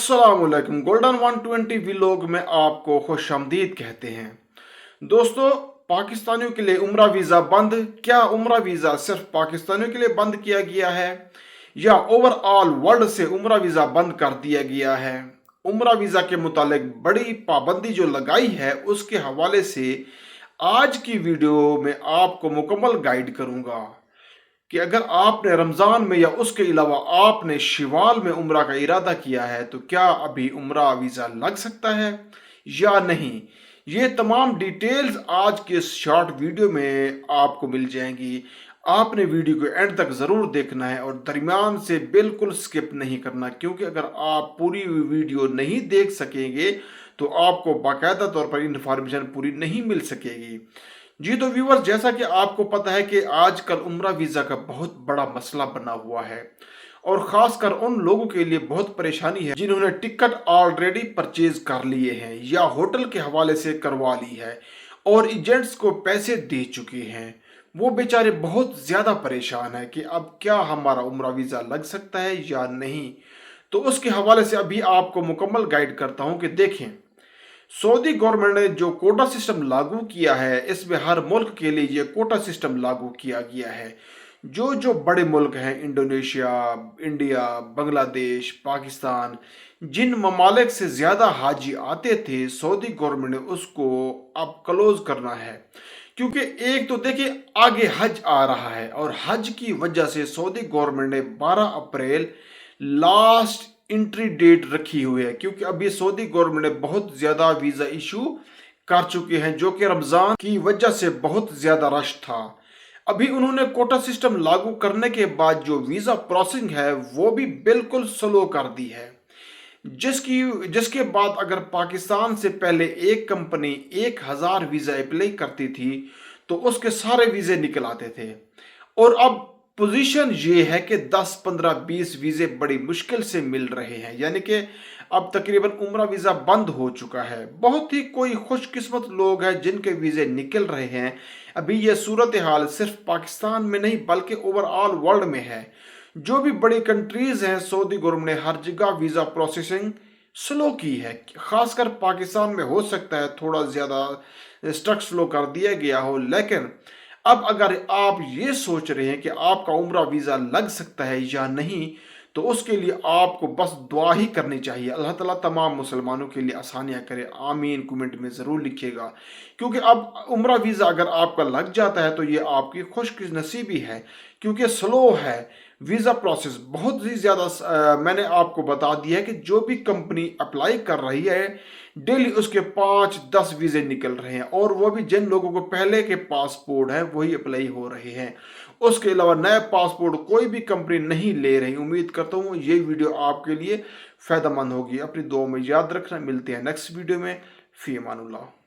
अस्सलाम वालेकुम। Golden 120 vlog में आपको खुश आमदीद कहते हैं। दोस्तों, पाकिस्तानियों के लिए उम्रा वीज़ा बंद। क्या उम्रा वीज़ा सिर्फ पाकिस्तानियों के लिए बंद किया गया है या ओवरऑल वर्ल्ड से उम्रा वीज़ा बंद कर दिया गया है? उम्रा वीज़ा के मुतालिक बड़ी पाबंदी जो लगाई है उसके हवाले से आज की वीडियो में आपको मुकम्मल गाइड करूंगा कि अगर आपने रमज़ान में या उसके अलावा आपने शवाल में उम्रा का इरादा किया है तो क्या अभी उम्रा वीज़ा लग सकता है या नहीं। ये तमाम डिटेल्स आज के इस शॉर्ट वीडियो में आपको मिल जाएंगी। आपने वीडियो को एंड तक ज़रूर देखना है और दरमियान से बिल्कुल स्किप नहीं करना, क्योंकि अगर आप पूरी वीडियो नहीं देख सकेंगे तो आपको बाकायदा तौर पर इंफॉर्मेशन पूरी नहीं मिल सकेगी। जी तो व्यूअर्स, जैसा कि आपको पता है कि आजकल उम्रा वीज़ा का बहुत बड़ा मसला बना हुआ है और ख़ासकर उन लोगों के लिए बहुत परेशानी है जिन्होंने टिकट ऑलरेडी परचेज कर लिए हैं या होटल के हवाले से करवा ली है और एजेंट्स को पैसे दे चुके हैं। वो बेचारे बहुत ज़्यादा परेशान है कि अब क्या हमारा उम्रा वीज़ा लग सकता है या नहीं। तो उसके हवाले से अभी आपको मुकम्मल गाइड करता हूँ कि देखें, सऊदी गवर्नमेंट ने जो कोटा सिस्टम लागू किया है इसमें हर मुल्क के लिए ये कोटा सिस्टम लागू किया गया है। जो जो बड़े मुल्क हैं, इंडोनेशिया, इंडिया, बांग्लादेश, पाकिस्तान, जिन ममालिक से ज़्यादा हाजी आते थे, सऊदी गवर्नमेंट ने उसको अब क्लोज करना है। क्योंकि एक तो देखिए आगे हज आ रहा है और हज की वजह से सऊदी गवर्नमेंट ने 12 अप्रैल लास्ट एंट्री डेट रखी हुई है, क्योंकि अभी सऊदी गवर्नमेंट ने बहुत ज़्यादा वीज़ा इशू कर चुके हैं जो कि रमज़ान की वजह से बहुत ज़्यादा रश था। अभी उन्होंने कोटा सिस्टम लागू करने के बाद जो वीज़ा प्रोसेसिंग है वो भी बिल्कुल स्लो कर दी है, जिसके बाद अगर पाकिस्तान से पहले एक कंपनी 1000 वीज़ा अप्लाई करती थी तो उसके सारे वीज़े निकल आते थे और अब पोजीशन ये है कि 10, 15, 20 वीज़े बड़ी मुश्किल से मिल रहे हैं, यानी कि अब तकरीबन उम्रा वीज़ा बंद हो चुका है। बहुत ही कोई खुशकिस्मत लोग हैं जिनके वीज़े निकल रहे हैं। अभी ये सूरत हाल सिर्फ पाकिस्तान में नहीं बल्कि ओवरऑल वर्ल्ड में है। जो भी बड़ी कंट्रीज़ हैं, सऊदी गवर्नमेंट ने हर जगह वीज़ा प्रोसेसिंग स्लो की है। खासकर पाकिस्तान में हो सकता है थोड़ा ज़्यादा स्ट्रक स्लो कर दिया गया हो, लेकिन अब अगर आप ये सोच रहे हैं कि आपका उम्रा वीज़ा लग सकता है या नहीं, तो उसके लिए आपको बस दुआ ही करनी चाहिए। अल्लाह ताला तमाम मुसलमानों के लिए आसानियाँ करे, आमीन कमेंट में ज़रूर लिखिएगा। क्योंकि अब उम्रा वीज़ा अगर आपका लग जाता है तो ये आपकी खुशनसीबी है, क्योंकि स्लो है वीज़ा प्रोसेस बहुत ही ज़्यादा। मैंने आपको बता दिया है कि जो भी कंपनी अप्लाई कर रही है डेली उसके 5-10 वीज़े निकल रहे हैं और वो भी जिन लोगों को पहले के पासपोर्ट है वही अप्लाई हो रहे हैं। उसके अलावा नए पासपोर्ट कोई भी कंपनी नहीं ले रही। उम्मीद करता हूँ ये वीडियो आपके लिए फ़ायदेमंद होगी। अपनी दुआ में याद रखना। मिलते हैं नेक्स्ट वीडियो में। फ़ी अमानुल्लाह।